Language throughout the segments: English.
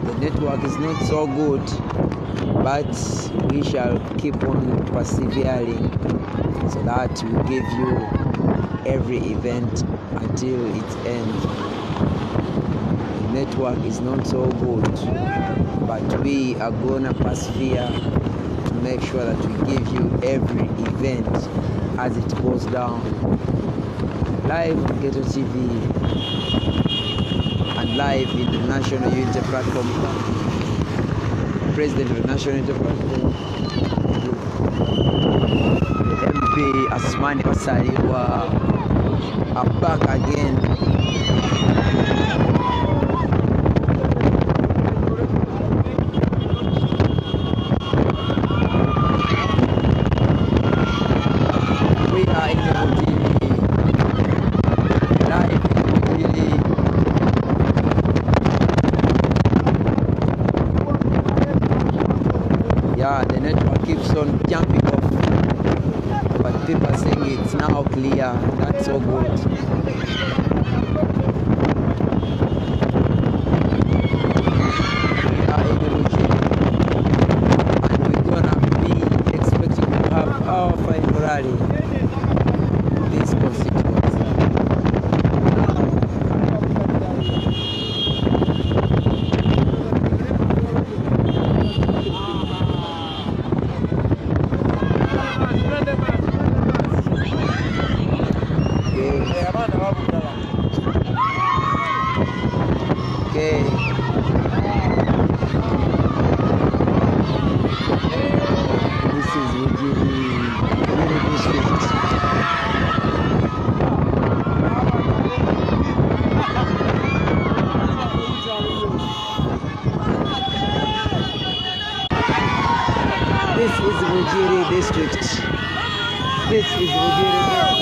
the network is not so good, but we shall keep on persevering so that we give you every event until its end. The network is not so good, but we are gonna persevere to make sure that we give you every event as it goes down. Live on Ghetto TV and live in the National Unity Platform. President of the National Unity Platform, the MP Asmani Osaliwa, are back again. We are in the the network keeps on jumping off, but people are saying it's now clear. That's so good. We are in the routine, and we're gonna be expecting to have our final rally this constituency. Okay. This is Uganda district. This is Uganda district. This is Uganda district.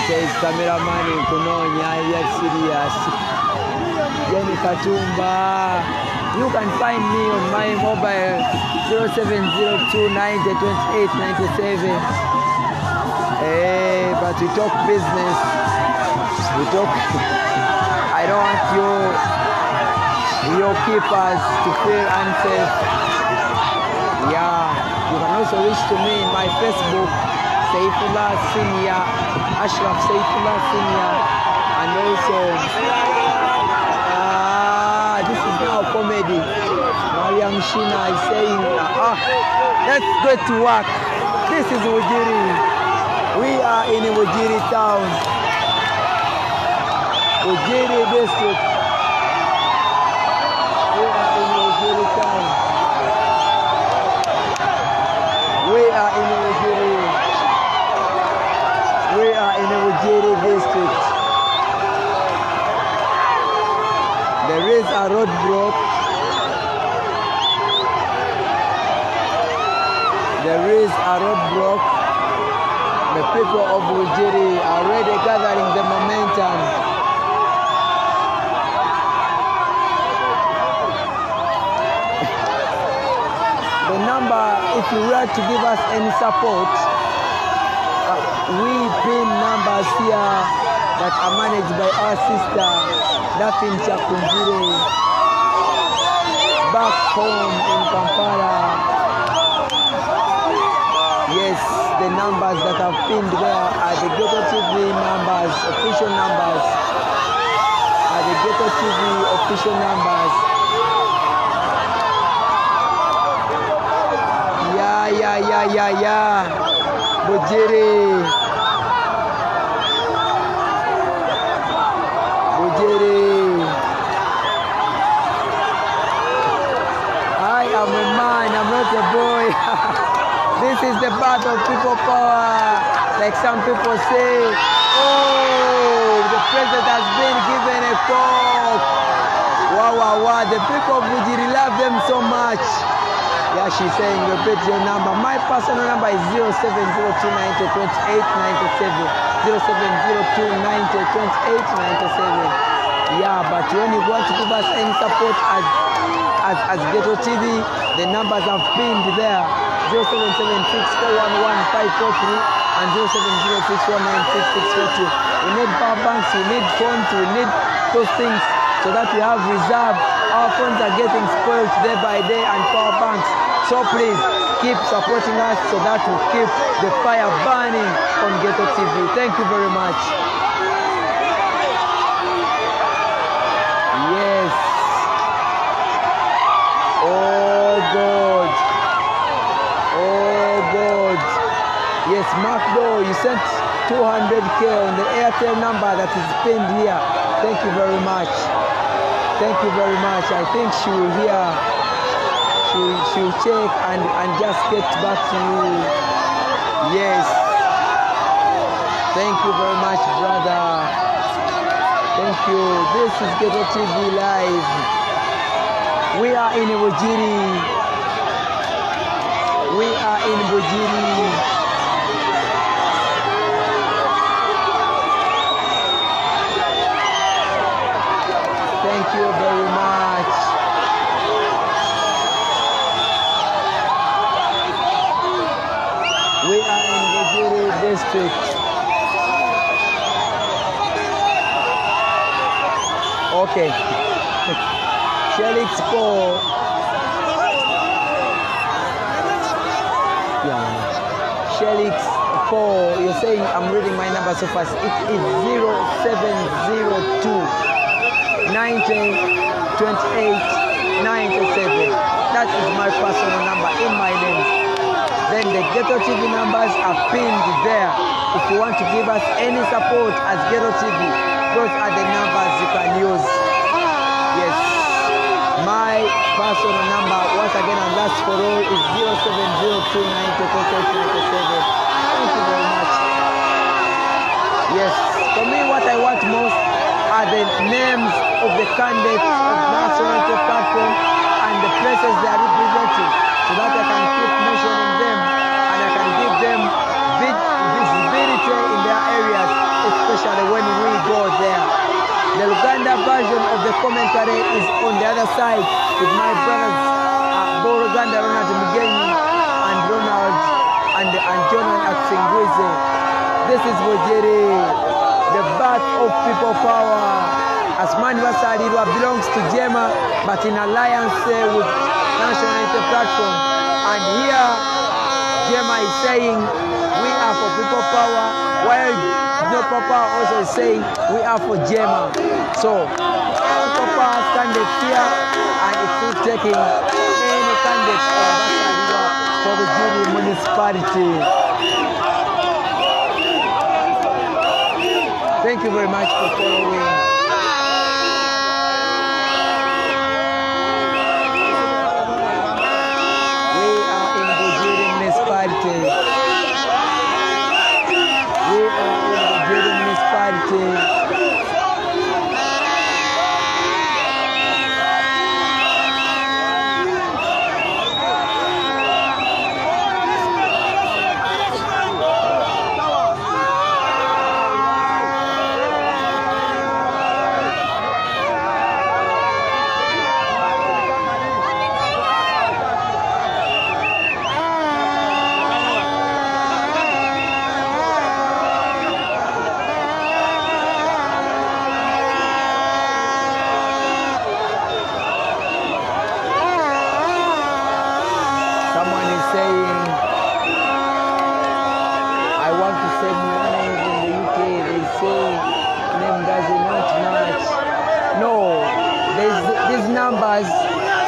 Says cameraman in Kunonya, yes, serious. Jenny Katumba. You can find me on my mobile 0702902897. But we talk business. We talk. I don't want your keepers to feel unsafe. Yeah, you can also reach to me in my Facebook. Saifullah Senior, Ashraf Saifullah Senior, and also this is now comedy. Mariam Shina is saying, let's go to work. This is Wajiri. We are in Wajiri town, Wajiri district. We are in Wajiri town. We are in Wajiri. We are in the Uganda district. There is a roadblock. There is a roadblock. The people of Uganda are already gathering the momentum. The number, if you were to give us any support, we pin numbers here that are managed by our sister Dafin Chakumbire back home in Kampala. Yes, the numbers that are pinned there are the Ghetto TV numbers, official numbers. Are the Ghetto TV official numbers. Yeah. Bujiri. I am a man, I'm not a boy. This is the part of people power. Like some people say, oh, the president has been given a coke. Wow. The people of Bujiri love them so much. Yeah, she's saying, repeat your number. My personal number is 0702902897. 0702902897. Yeah, but when you want to give us any support as Ghetto TV, The numbers have pinned there: 0776411543 and 0706196642. We need power banks, we need phones, we need those things so that we have reserve. Our phones are getting spoiled day by day, and power banks. So please keep supporting us so that we keep the fire burning on Ghetto TV. Thank you very much. Yes. Oh God. Oh God. Yes, Macdo, you sent 200K on the Airtel number that is pinned here. Thank you very much. Thank you very much. I think she will hear. She'll check and just get back to you. Yes. Thank you very much, brother. Thank you. This is Ghetto TV Live. We are in Bujiri. We are in Bujiri. Thank you very much. We are in Bujiri district. Okay. Felix Paul. Yeah. Felix Paul, you're saying I'm reading my number so fast. It is 0702 90 28 97. That is my personal number in my name. Then the Ghetto TV numbers are pinned there. If you want to give us any support as Ghetto TV, those are the numbers you can use. Yes. My personal number, once again, and that's for all, is 0702 90 28 97. Thank you very much. Yes. For me, what I want most are the names of the candidates of national platform and the places they are representing, so that I can keep mentioning them and I can give them visibility in their areas, especially when we go there. The Uganda version of the commentary is on the other side with my brothers Uganda, Ronald Mugenyi and Ronald and Jonathan Atsingwize. This is Bujiri, the birth of people power. Asmani Wasalirwa belongs to Jema, but in alliance with National Unity Platform. And here, Jema is saying, we are for people power, while No Papa also is saying, we are for Jema. So, Papa has candidates here, and it's not taking any candidates for the Bujiri municipality. Thank you very much for following.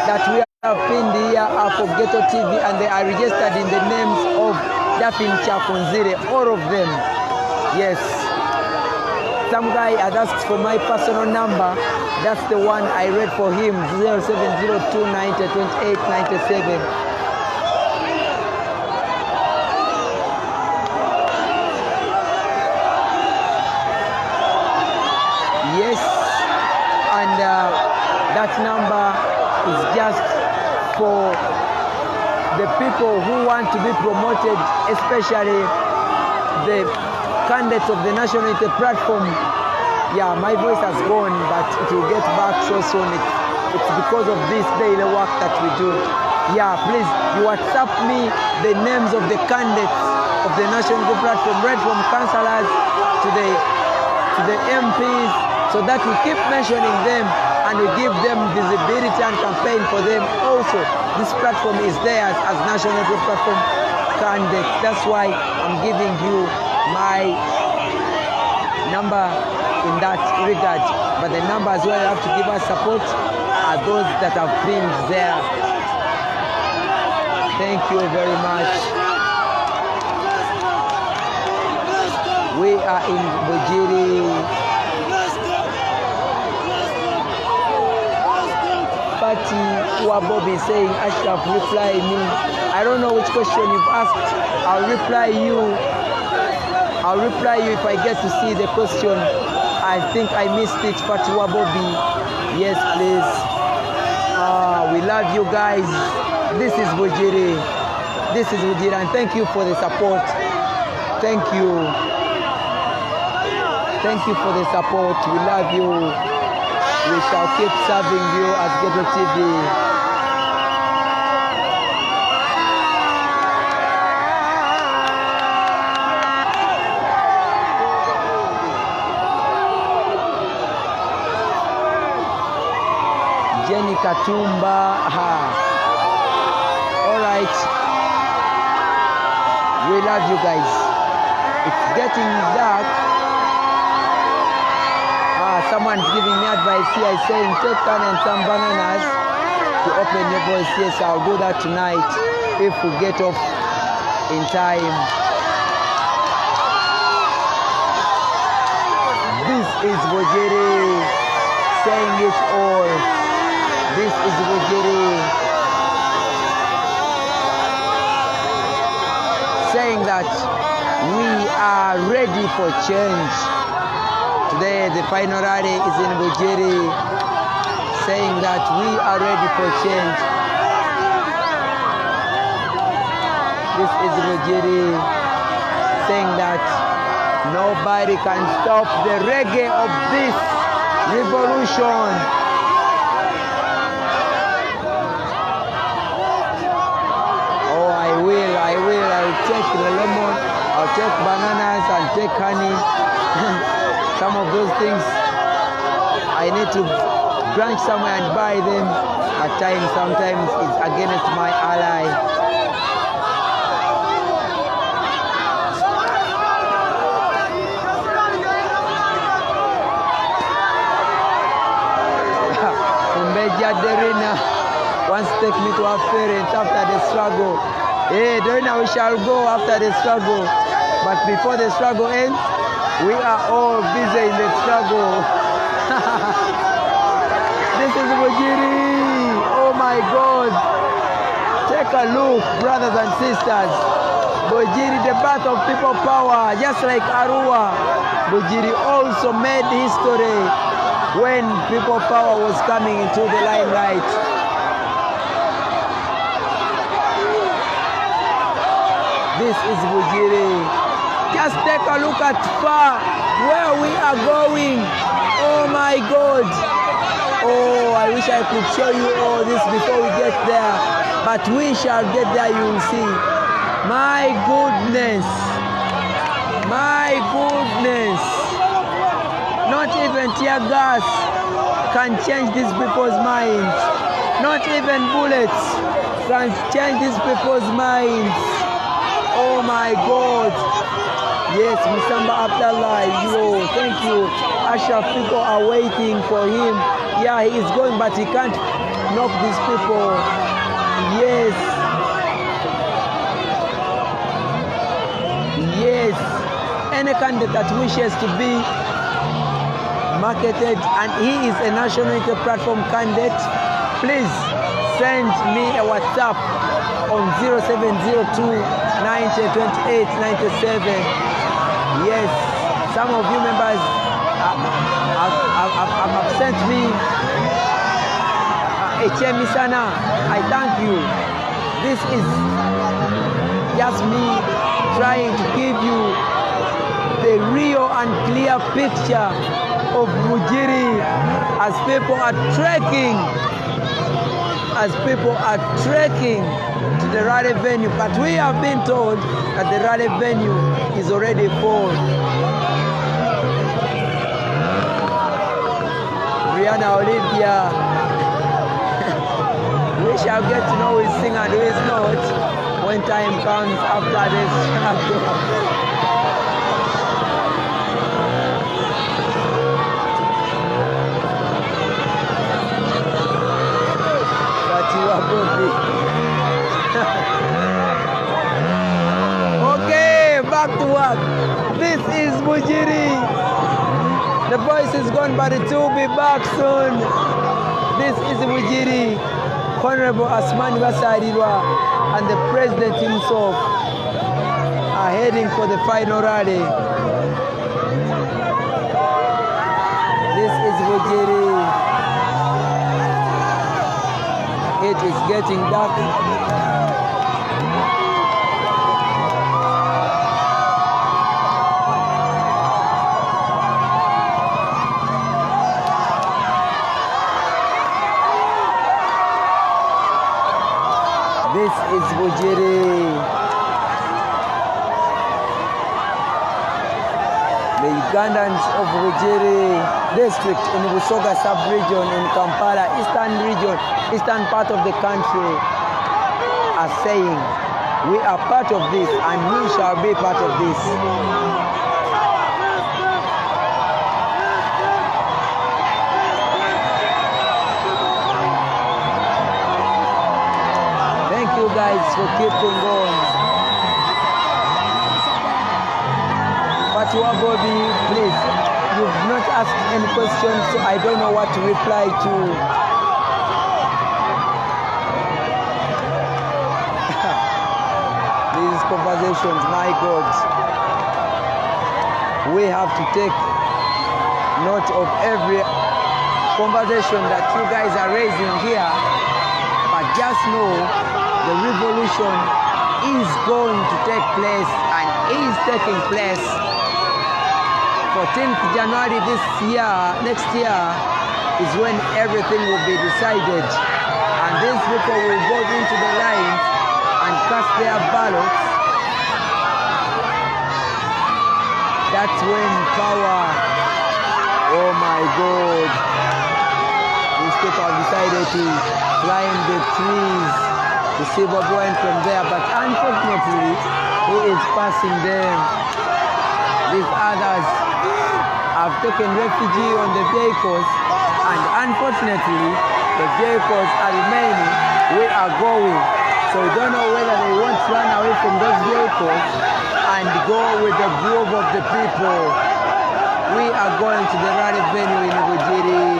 That we have pinned here are for Ghetto TV, and they are registered in the names of Dafin Kyekoze, all of them. Yes. Some guy has asked for my personal number. That's the one I read for him, 0702 90 28 97. Yes. And that number is just for the people who want to be promoted, especially the candidates of the National Unity Platform. Yeah, my voice has gone, but it will get back so soon. It's because of this daily work that we do. Yeah, please, you WhatsApp me the names of the candidates of the national platform, right from councillors to the MPs, so that we keep mentioning them and we give them visibility and campaign for them. Also, this platform is theirs as national platform candidates. That's why I'm giving you my number in that regard. But the number as well you have to give us support are those that have been there. Thank you very much. We are in Bujiri. Bobi saying, Ashraf, reply me. I don't know which question you've asked. I'll reply you. I'll reply you if I get to see the question. I think I missed it, Fatwa Bobi. Yes, please. We love you guys. This is Bujiri. This is Bujiri, and thank you for the support. Thank you. Thank you for the support. We love you. We shall keep serving you at Ghetto TV. Jenny Katumba. All right. We love you guys. It's getting dark. Someone's giving me advice here, saying take one and some bananas to open your voice. Yes, I'll do that tonight if we get off in time. This is Bujiri saying it all. This is Bujiri saying that we are ready for change. Today the final rally is in Bujiri, saying that we are ready for change. This is Bujiri saying that nobody can stop the reggae of this revolution. Oh, I will take the lemon, I'll take bananas and take honey. Some of those things I need to branch somewhere and buy them. At times, sometimes it's against my ally. Umbeja Derina wants to take me to our parents after the struggle. Hey, Derina, we shall go after the struggle. But before the struggle ends, we are all busy in the struggle. This is Bujiri. Oh my God. Take a look, brothers and sisters. Bujiri, the birth of people power, just like Arua. Bujiri also made history when people power was coming into the limelight. This is Bujiri. Just take a look at far where we are going. Oh my God. Oh, I wish I could show you all this before we get there. But we shall get there, you will see. My goodness. My goodness. Not even tear gas can change these people's minds. Not even bullets can change these people's minds. Oh my God. Yes, Musamba Abdallah, yo, thank you. Ashraf, people are waiting for him. Yeah, he is going, but he can't knock these people. Yes. Yes. Any candidate that wishes to be marketed and he is a national unity platform candidate, please send me a WhatsApp on 0702 90 28 97. Yes, some of you members have sent me a chemisana. I thank you. This is just me trying to give you the real and clear picture of Bujiri as people are trekking as people are trekking to the rally venue. But we have been told that the rally venue is already full. Brianna Olivia. We shall get to know who is singing and who is not when time comes after this chapter. Okay, back to work. This is Mujiri. The voice is gone, but it will be back soon. This is Mujiri. Honorable Asmani Basarirwa and the president himself are heading for the final rally. This is Mujiri. It is getting dark. This is Bujiri. The Ugandans of Bujiri district in Busoga sub-region in Kampala, eastern part of the country, are saying, we are part of this and we shall be part of this. Thank you guys for keeping on. But Bobi, please, you've not asked any questions, so I don't know what to reply to. These conversations, my God, we have to take note of every conversation that you guys are raising here, but just know the revolution is going to take place and is taking place. 14th January this year, next year, is when everything will be decided, and these people will go into the lines and cast their ballots. That's when power, oh my God, these people have decided to climb the trees to see Bobi Wine from there, but unfortunately, who is passing them? These others have taken refuge on the vehicles, and unfortunately, the vehicles are remaining. We are going. So we don't know whether they want to run away from those vehicles and go with the groove of the people. We are going to the rally venue in Bujiri.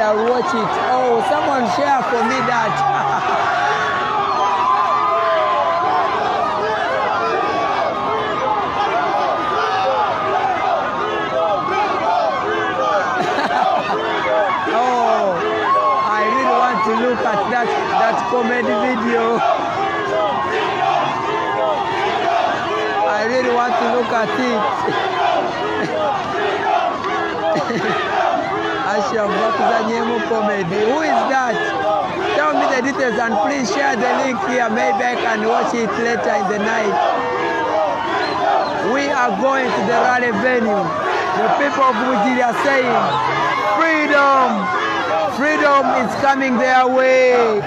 I'll watch it. Oh, someone share for me that. Oh, I really want to look at that comedy video. I really want to look at it. Comedy. Who is that? Tell me the details and please share the link here. Maybe I can watch it later in the night. We are going to the rally venue. The people of Bujiri are saying, freedom! Freedom is coming their way.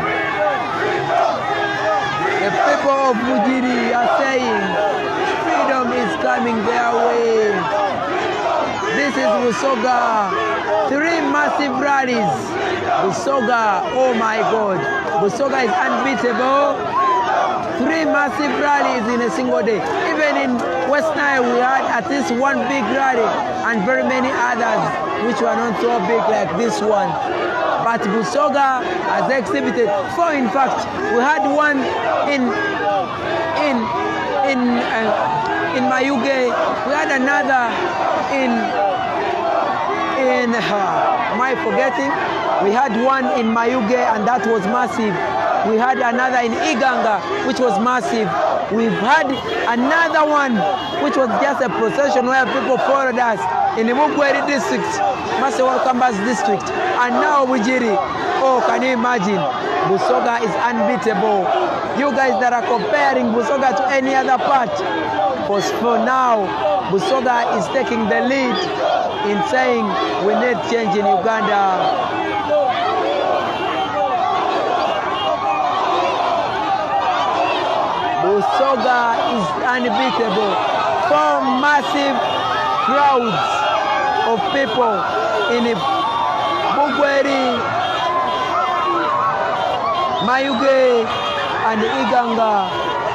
The people of Bujiri are saying, freedom is coming their way. This is Busoga. 3 massive rallies. Busoga, oh my God. Busoga is unbeatable. 3 massive rallies in a single day. Even in West Nile, we had at least 1 big rally and very many others which were not so big like this one. But Busoga has exhibited 4. In fact, we had one in Mayuge. We had another in in, am I forgetting? We had one in Mayuge, and that was massive. We had another in Iganga, which was massive. We've had another one, which was just a procession where people followed us in the Mugweri district, Masewa Kambas district, and now Bujiri. Oh, can you imagine? Busoga is unbeatable. You guys that are comparing Busoga to any other part, for now, Busoga is taking the lead in saying we need change in Uganda. Busoga is unbeatable. 4 massive crowds of people in Bugweri, Mayuge, and Iganga,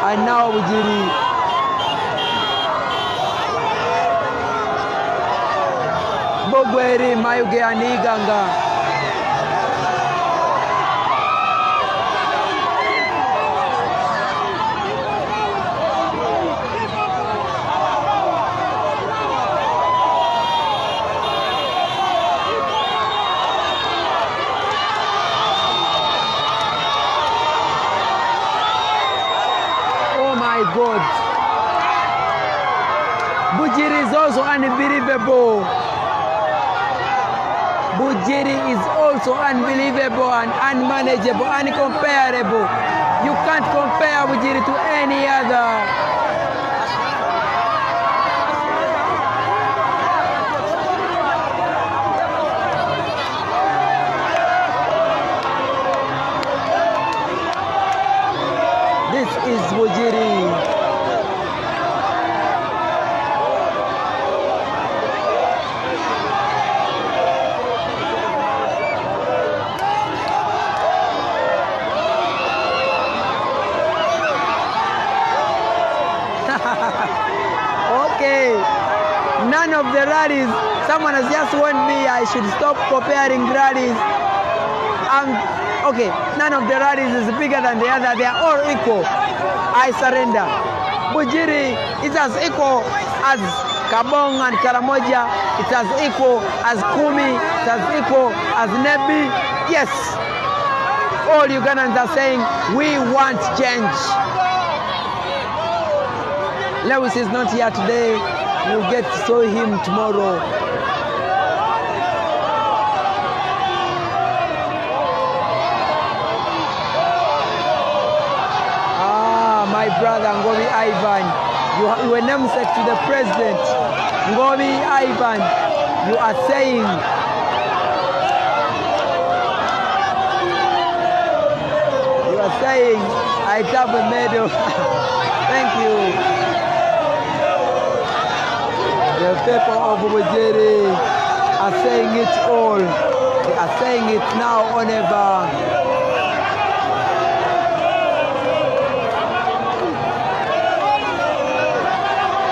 and now Bujiri. Bugweri, Mayuge, and Iganga. God. Bujiri is also unbelievable. Bujiri is also unbelievable and unmanageable, uncomparable. You can't compare Bujiri to any other. This is Bujiri. Okay, none of the rallies, someone has just warned me I should stop comparing rallies. Okay, none of the rallies is bigger than the other, they are all equal. I surrender. Bujiri is as equal as Kabong and Karamoja, it's as equal as Kumi, it's as equal as Nebi. Yes, all Ugandans are saying we want change. Lewis is not here today. You'll get to see him tomorrow. My brother Ngobi Ivan, you were namesake to the president. Ngobi Ivan, you are saying I have a medal. Thank you. The people of Bujiri are saying it all. They are saying it now or never.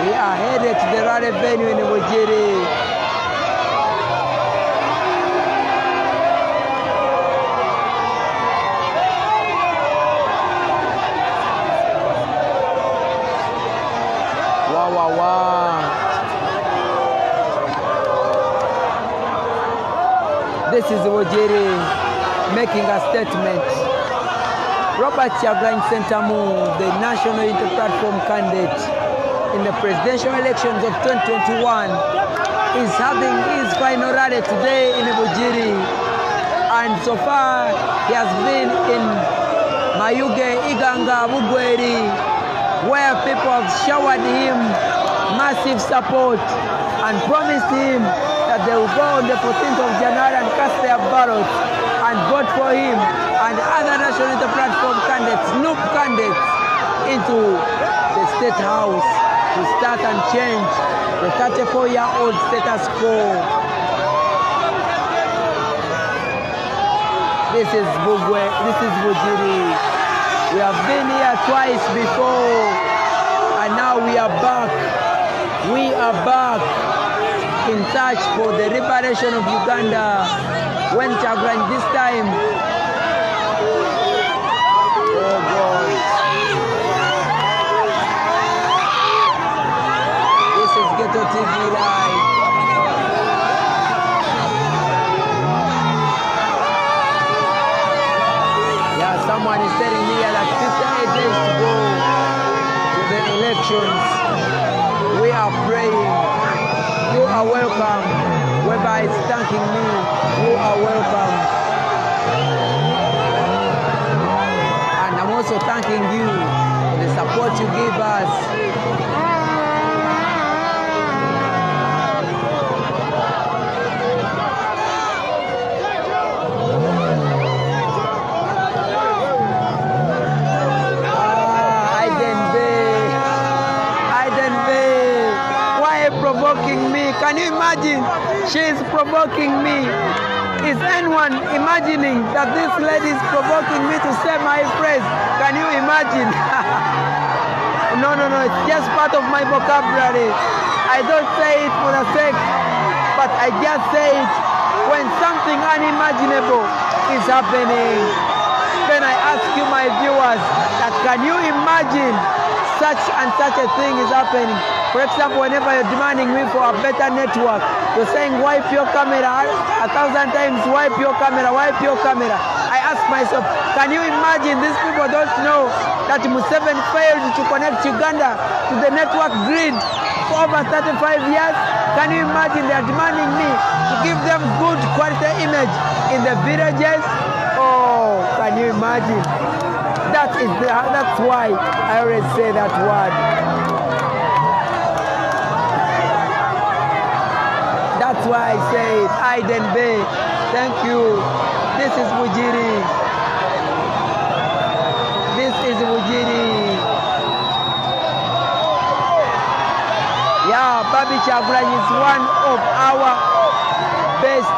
We are headed to the rally venue in Bujiri. This is Bujiri making a statement. Robert Kyagulanyi Ssentamu, the National Inter-Platform candidate in the presidential elections of 2021, is having his final rally today in Bujiri. And so far, he has been in Mayuge, Iganga, Bugweri, where people have showered him massive support and promised him that they will go on the 14th of January and cast their ballots and vote for him and other National Inter-Platform candidates, NUP candidates, into the State House to start and change the 34-year-old status quo. This is Bujiri. We have been here twice before, and now we are back. We are back in search for the liberation of Uganda. When Kyagulanyi this time, oh God, this is Ghetto TV Live. connections. We are praying. You are welcome. Whoever is thanking me, you are welcome. And I'm also thanking you for the support you give us. Provoking me. Can you imagine? She is provoking me. Is anyone imagining that this lady is provoking me to say my phrase? Can you imagine? No, it's just part of my vocabulary. I don't say it for the sake, but I just say it when something unimaginable is happening. Then I ask you, my viewers, that can you imagine such and such a thing is happening? For example, whenever you're demanding me for a better network, you're saying wipe your camera 1,000 times, wipe your camera, wipe your camera. I ask myself, can you imagine these people don't know that Museveni failed to connect Uganda to the network grid for over 35 years? Can you imagine they are demanding me to give them good quality image in the villages? Oh, can you imagine? That's why I always say that word. That's why I say it. Aiden Bay. Thank you. This is Mujiri. This is Mujiri. Yeah, Babi Chagulanyi is one of our best.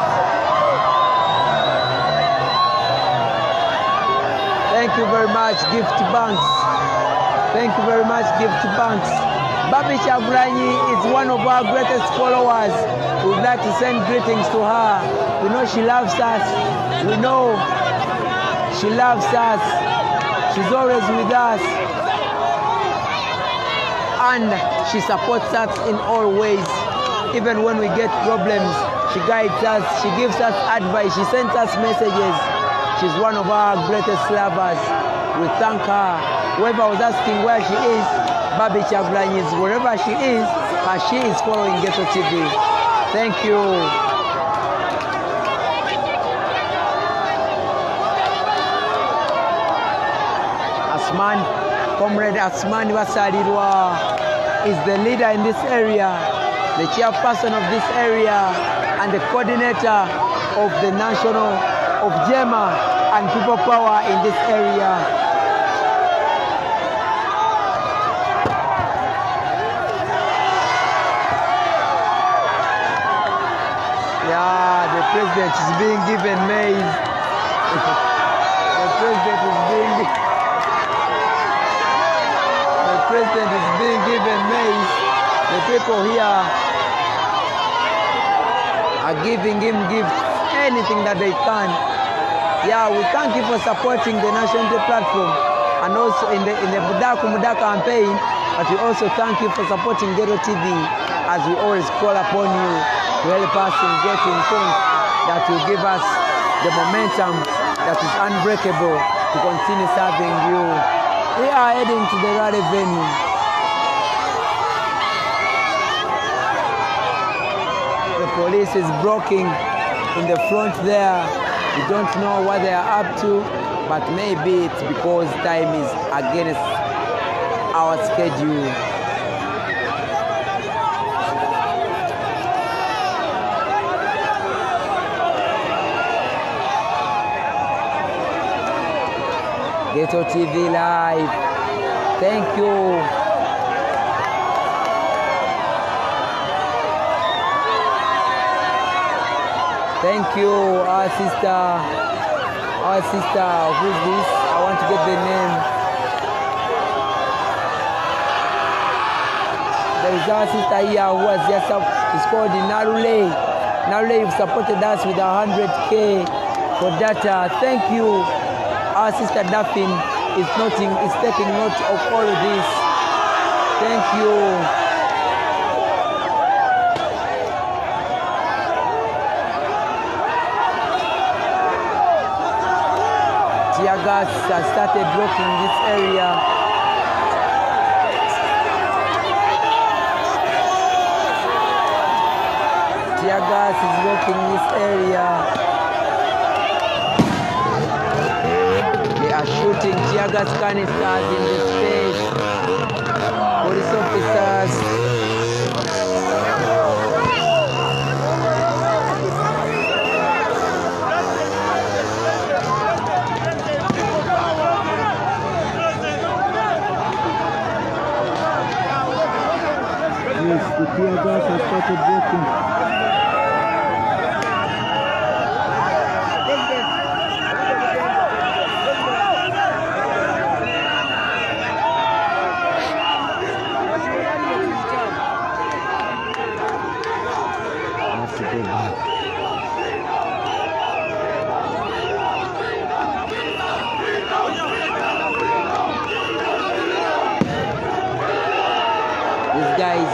Thank you very much, Gift Banks. Thank you very much, Gift Banks. Babi Chagulanyi is one of our greatest followers. We would like to send greetings to her. We know she loves us. We know she loves us. She's always with us. And she supports us in all ways. Even when we get problems, she guides us. She gives us advice. She sends us messages. She's one of our greatest lovers. We thank her. Whoever was asking where she is, Babi Chagulanyi is wherever she is, as she is following Ghetto TV. Thank you. Asman, Comrade Asman Wasalirwa is the leader in this area, the chairperson of this area, and the coordinator of the national of Jema and People Power in this area. Yeah, the president is being given maize. The president is being given maize. The people here are giving him gifts, anything that they can. Yeah, we thank you for supporting the National Day platform and also in the Budaku Muda campaign, but we also thank you for supporting Ghetto TV as we always call upon you to help us in getting things that will give us the momentum that is unbreakable to continue serving you. We are heading to the rally venue. The police is blocking in the front there. We don't know what they are up to, but maybe it's because time is against our schedule. Ghetto TV Live. Thank you. Thank you, our sister. Who's this? I want to get the name. There is our sister here who has just up. It's called Narule. Narule, you've supported us with 100K for data. Thank you. Our sister Daphne is taking note of all of this. Thank you. Tear gas has started blocking this area. tear gas is working this area. They are shooting tear gas canisters in the space. Police officers. Yes, the tear gas has started working. These guys,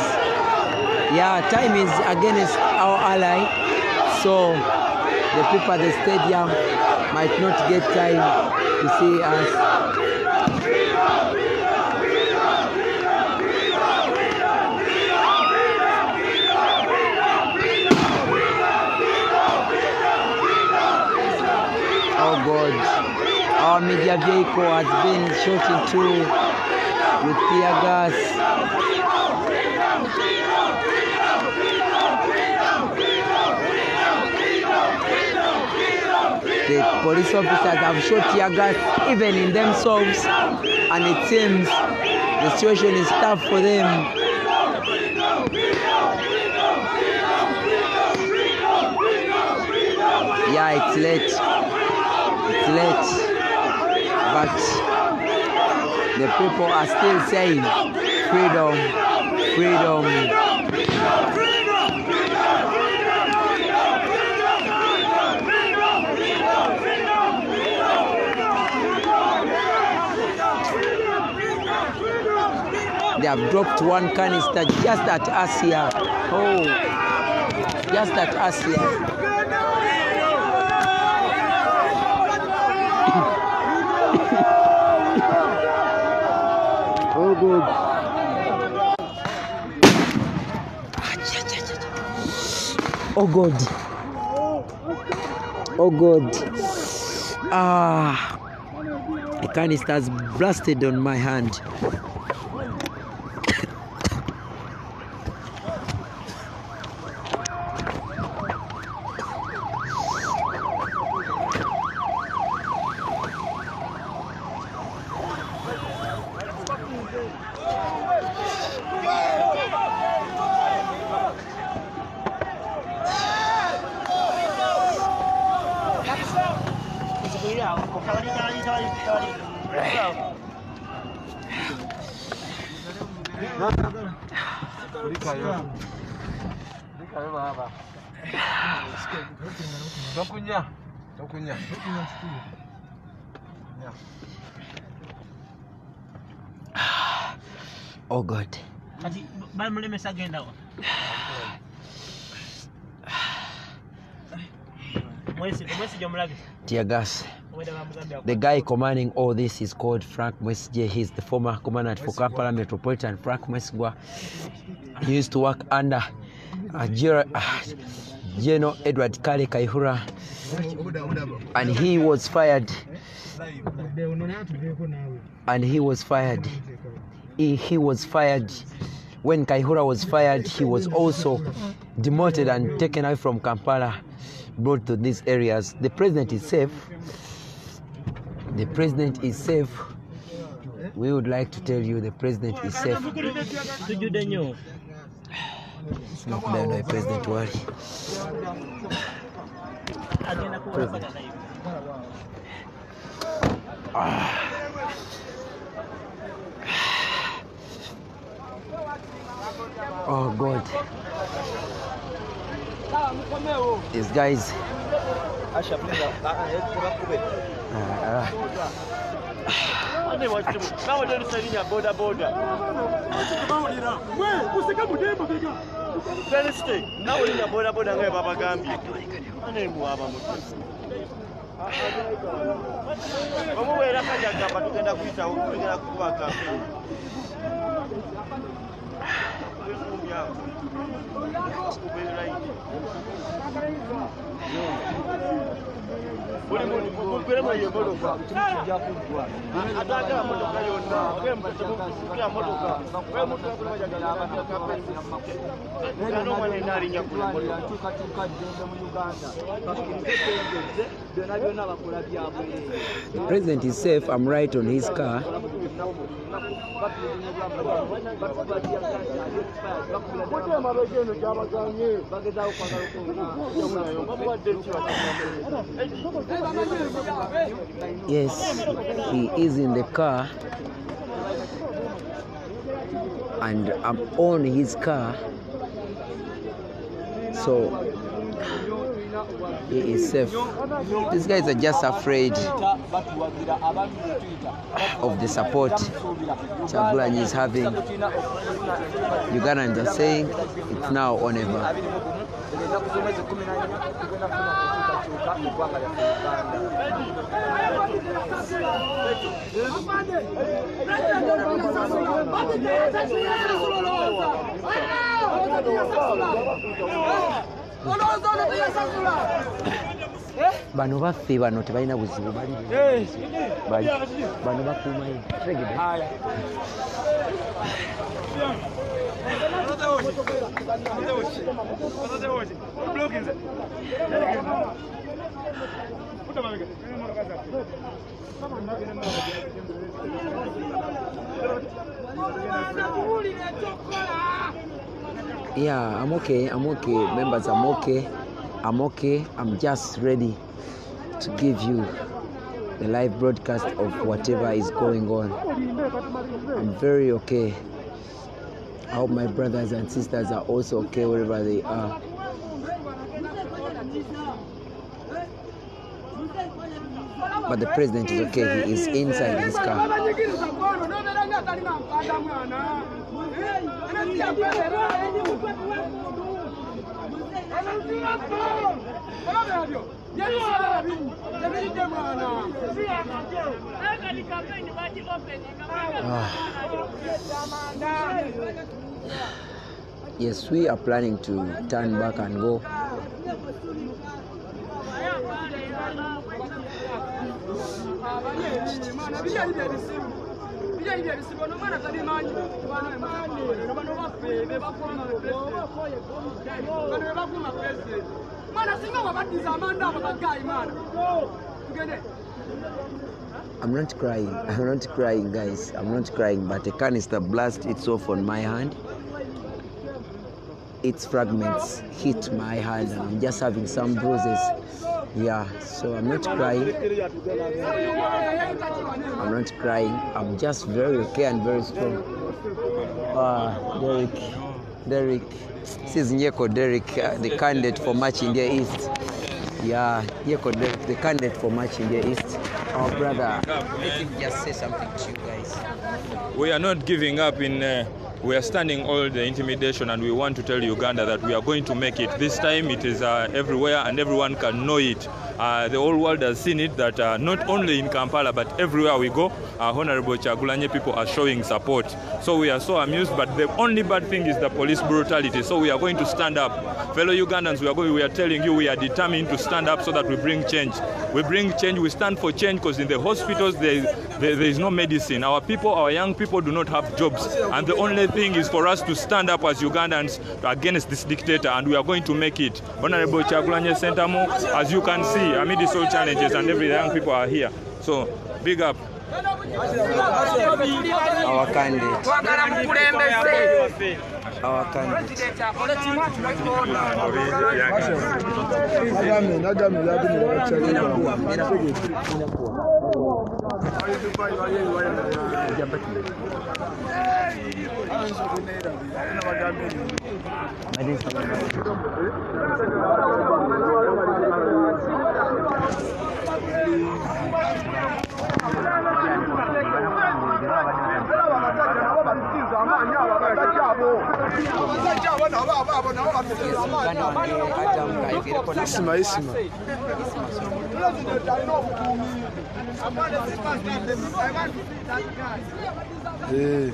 yeah, time is against our ally, so the people at the stadium might not get time to see us. Oh God, our media vehicle has been shot into with tear gas. The police officers have shot tear gas even in themselves, and it seems the situation is tough for them. Yeah, it's late, but the people are still saying freedom, freedom. They have dropped one canister just at us here. Oh, just at us here. Oh, good. Oh, God. Oh, God. The canister's blasted on my hand. Oh God. Tear gas. The guy commanding all this is called Frank Mwesige. He's the former commandant for Kampala Metropolitan. Frank Mwesige. He used to work under General Edward Kale Kaihura, and he was fired. He was fired. When Kaihura was fired, he was also demoted and taken out from Kampala, brought to these areas. The president is safe. The president is safe. We would like to tell you the president is safe. President worry. Oh God. These guys. The president is safe. I'm right on his car. Yes, he is in the car, and I'm on his car, so he is safe. These guys are just afraid of the support Kyagulanyi is having. Ugandans are saying it's now or never. Bano baffe bano tebalina buzibu bali bano bakuuma tegede. Yeah, I'm okay. Members, I'm okay. I'm just ready to give you the live broadcast of whatever is going on. I'm very okay. I hope my brothers and sisters are also okay wherever they are. But the president is okay. He is inside his car. Yes, we are planning to turn back and go. I'm not crying, guys. I'm not crying, but a canister blast it's off on my hand. Its fragments hit my hand and I'm just having some bruises. Yeah, so I'm not crying. I'm just very okay and very strong. Derek. This is Nyeko Derek, the candidate for March India East. Yeah, Nyeko Derek, the candidate for March India East. Our brother, let him just say something to you guys. We are not giving up we are standing all the intimidation, and we want to tell Uganda that we are going to make it. This time it is everywhere and everyone can know it. The whole world has seen it, that not only in Kampala but everywhere we go, Honorable Kyagulanyi people are showing support. So we are so amused, but the only bad thing is the police brutality. So we are going to stand up. Fellow Ugandans, we are telling you we are determined to stand up so that we bring change. We bring change, we stand for change, because in the hospitals there is no medicine. Our people, our young people do not have jobs. And the only thing is for us to stand up as Ugandans against this dictator, and we are going to make it. Honorable Kyagulanyi Sentamu, as you can see, amid all challenges, and every young people are here. So, big up. Our candidate. Our candidate. Uganda wange atamka ivireko na Isima. Okay.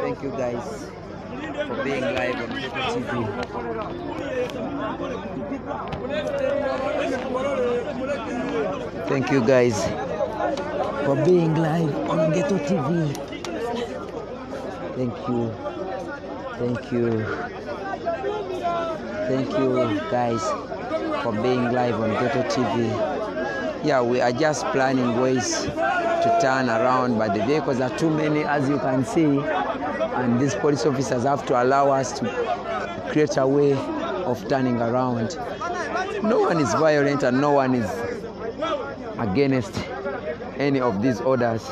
Thank you guys for being live on Kyekoze TV. Thank you guys for being live on Kyekoze TV. Thank you. Thank you. Thank you guys for being live on Kyekoze TV. Yeah, we are just planning ways to turn around, but the vehicles are too many, as you can see, and these police officers have to allow us to create a way of turning around. No one is violent and no one is against any of these orders.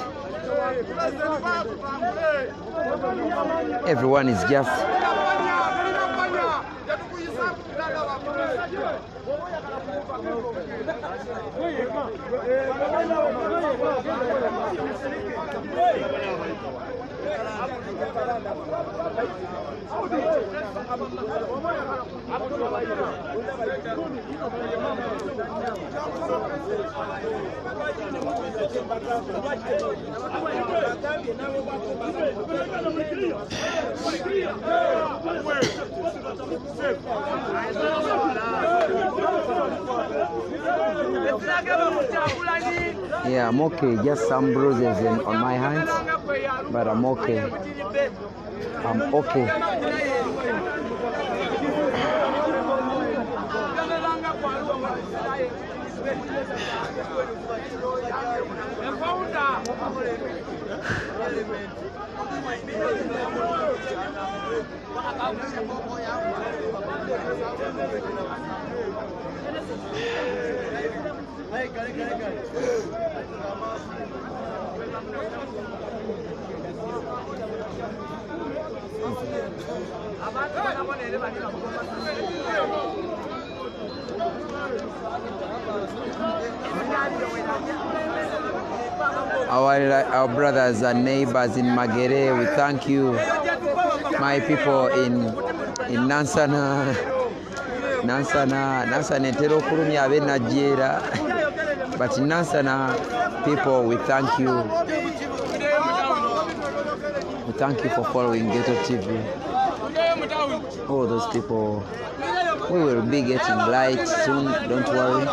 Everyone is just yeah, I'm okay. Just some bruises on my hands, but I'm okay. I'm okay. Our brothers and neighbors in Magere, we thank you. My people in Nansana etero okulumya abe Najera, but in Nansana people, we thank you. We thank you for following Kyekoze TV. All those people, we will be getting light soon, don't worry.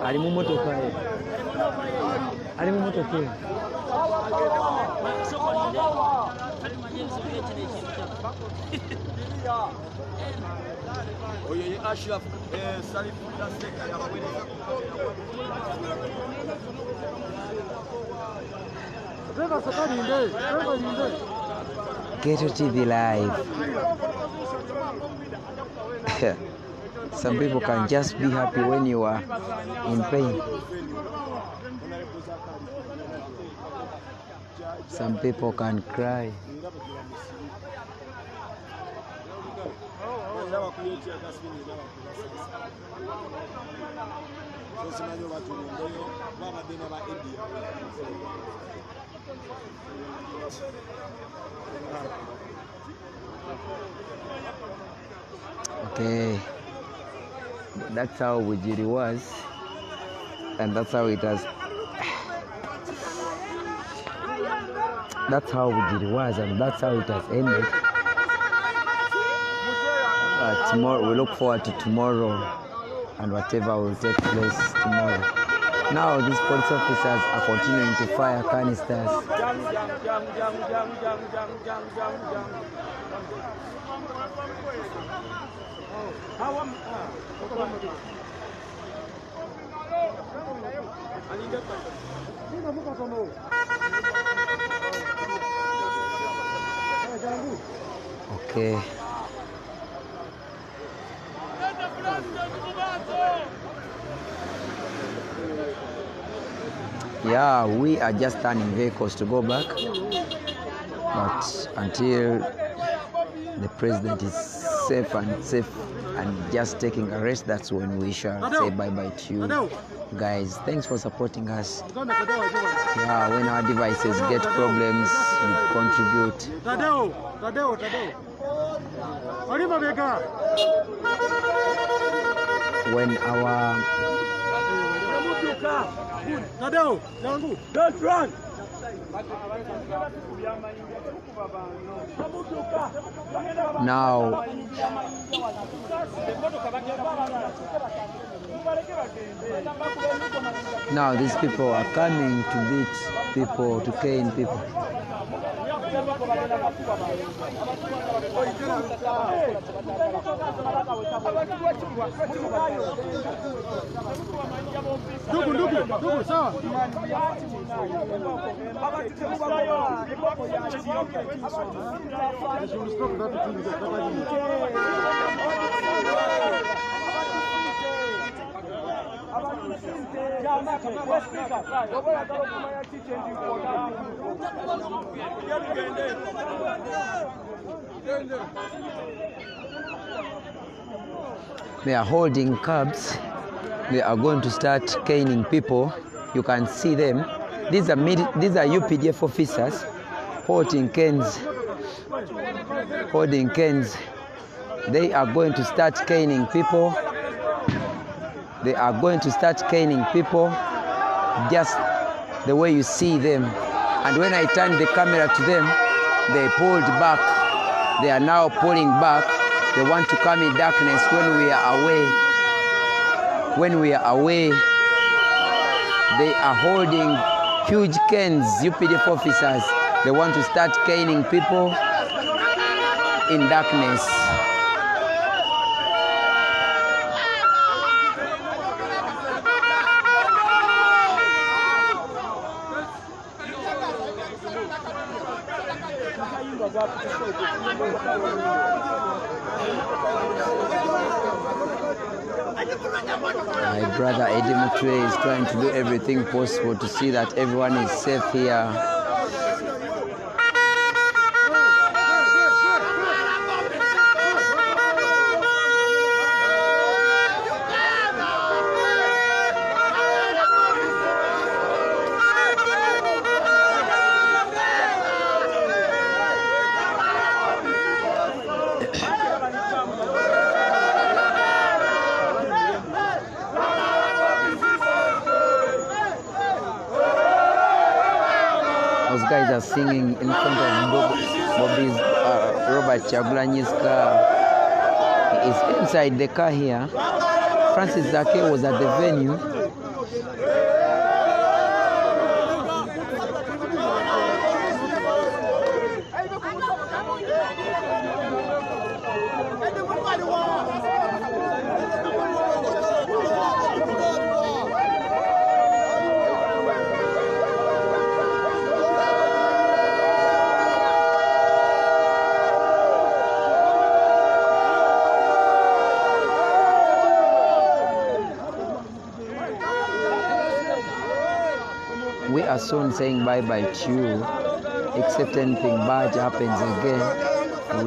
Ali mu motoka ye. Ali mu motoka ye. Ghetto TV Live. Some people can just be happy when you are in pain. Some people can cry. Okay, that's how Wujiri was, and that's how it has. That's how Wujiri was, and that's how it has ended. Tomorrow, we look forward to tomorrow and whatever will take place tomorrow. Now, these police officers are continuing to fire canisters. Okay. Yeah, we are just turning vehicles to go back, but until the president is safe and just taking a rest, that's when we shall say bye-bye to you guys. Thanks for supporting us. Yeah, when our devices get problems, you contribute. When our don't run. Now, these people are coming to beat people, to cane people. They are holding cabs. They are going to start caning people. You can see them. These are UPDF officers holding canes. They are going to start caning people. They are going to start caning people just the way you see them. And when I turned the camera to them, they pulled back. They are now pulling back. They want to come in darkness when we are away. When we are away, they are holding huge canes, UPDF officers. They want to start caning people in darkness. My brother Eddie Mutwe is trying to do everything possible to see that everyone is safe here. Those guys are singing in front of Bobi's Robert Chagulanyi's car. He is inside the car here. Francis Zake was at the venue. are soon saying bye-bye to you. Except anything bad happens again,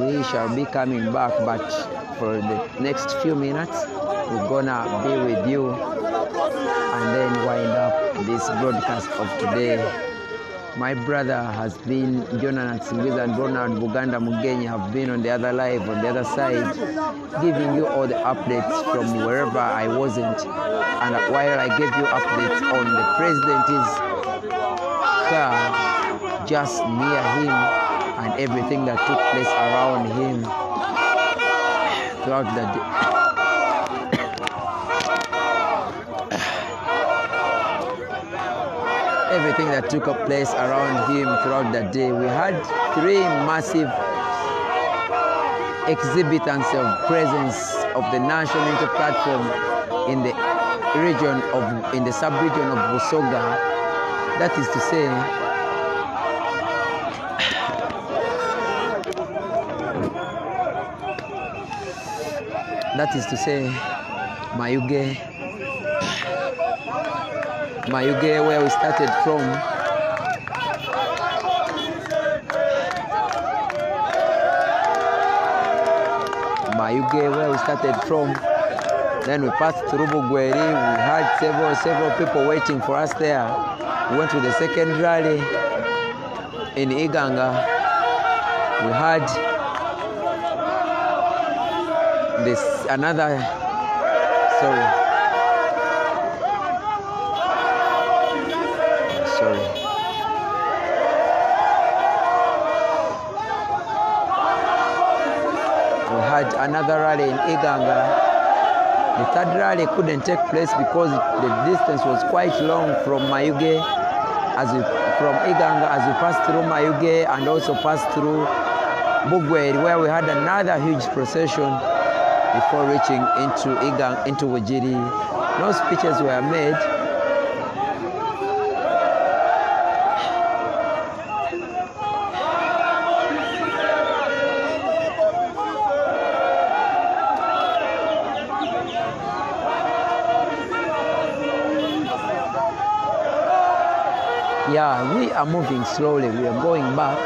we shall be coming back. But for the next few minutes, we're gonna be with you and then wind up this broadcast of today. My brother has been, Jonathan Simbiza and Ronald Buganda Mugenya have been on the other live, on the other side, giving you all the updates from wherever I wasn't. And while I gave you updates on the president's car, just near him, and everything that took place around him throughout the day. Everything that took place around him throughout the day. We had 3 massive exhibitants of presence of the national unity platform in the region of, in the sub-region of Busoga. That is to say, Mayuge, where we started from. Then we passed through Bugweri. We had several people waiting for us there. We went to the second rally in Iganga. We had this another. Sorry. We had another rally in Iganga. The third rally couldn't take place because the distance was quite long from Mayuge, from Iganga, as we passed through Mayuge and also passed through Bugweri, where we had another huge procession before reaching into Wajiri. No speeches were made. Yeah, we are moving slowly. We are going back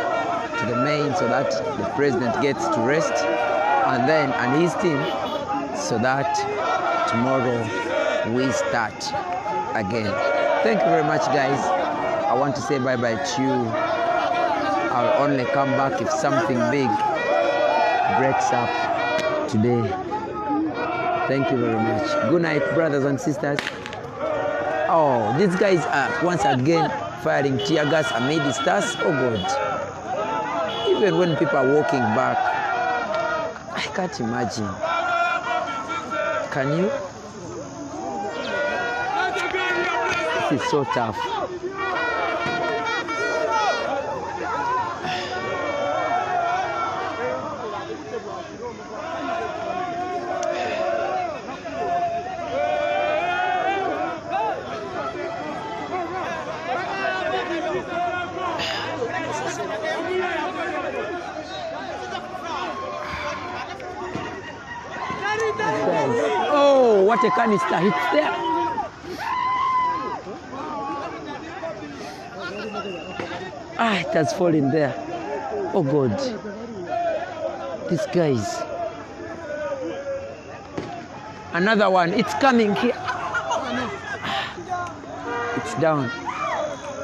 to the main so that the president gets to rest, and his team, so that tomorrow we start again. Thank you very much, guys. I want to say bye-bye to you. I'll only come back if something big breaks up today. Thank you very much. Good night, brothers and sisters. Oh, these guys are once again firing tear gas amidst us. Oh God. Even when people are walking back, I can't imagine. Can you? This is so tough. Oh, what a canister hits there. Ah, it has fallen there. Oh God. These guys. Another one. It's coming here. It's down.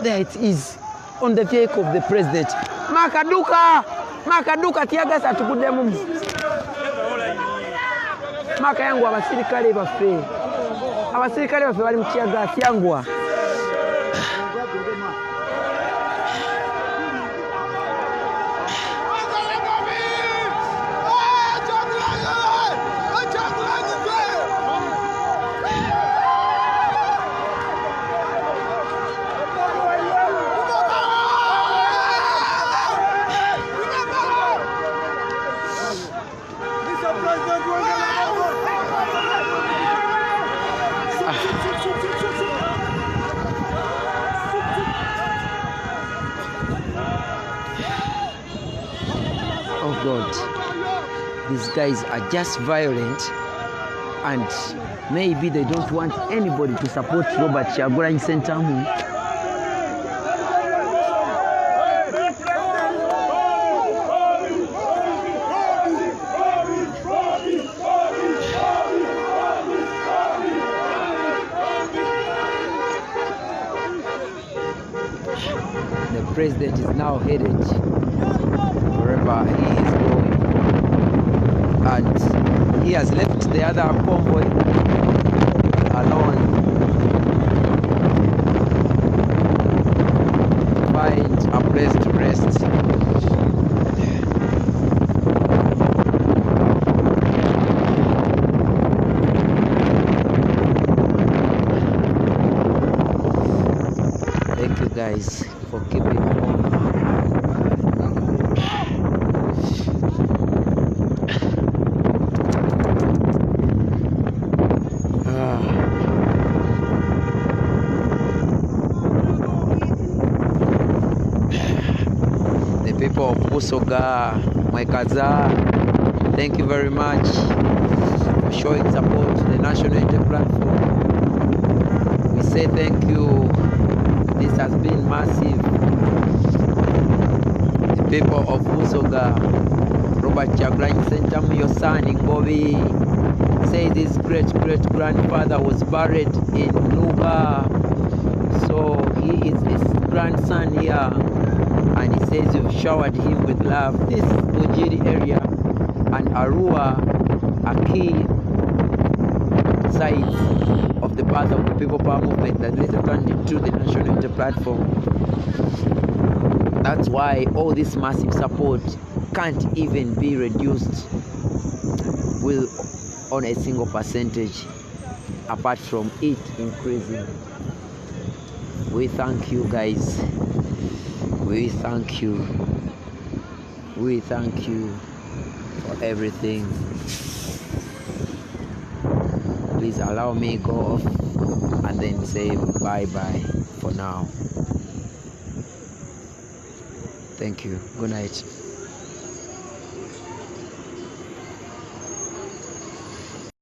There it is. On the vehicle of the president. Makaduka! Makaduka tiagas atukudemu. Maka yangu abasirikale baffe. Abasirikale baffe bali mu tiagas yangwa. Oh God, these guys are just violent, and maybe they don't want anybody to support Robert Kyagulanyi Ssentamu. president is now headed wherever he is going. And he has left the other convoy alone. Find a place to rest. Thank you guys for keeping on. The people of Busoga, Kyekoze, thank you very much for showing support to the National Unity Platform. We say thank you. This has been massive. The people of Busoga, Robert Chagulanyi Sentamu, your son in Bobi, says his great-great-grandfather was buried in Luga. So he is his grandson here, and he says you've showered him with love. This Ujiri area and Arua are key sites of the path of the People Power Movement that later turned into the National Unity Platform. That's why all this massive support can't even be reduced on a single percentage, apart from it increasing. We thank you guys. We thank you. We thank you for everything. Please allow me go off and then say bye-bye for now. Thank you. Good night.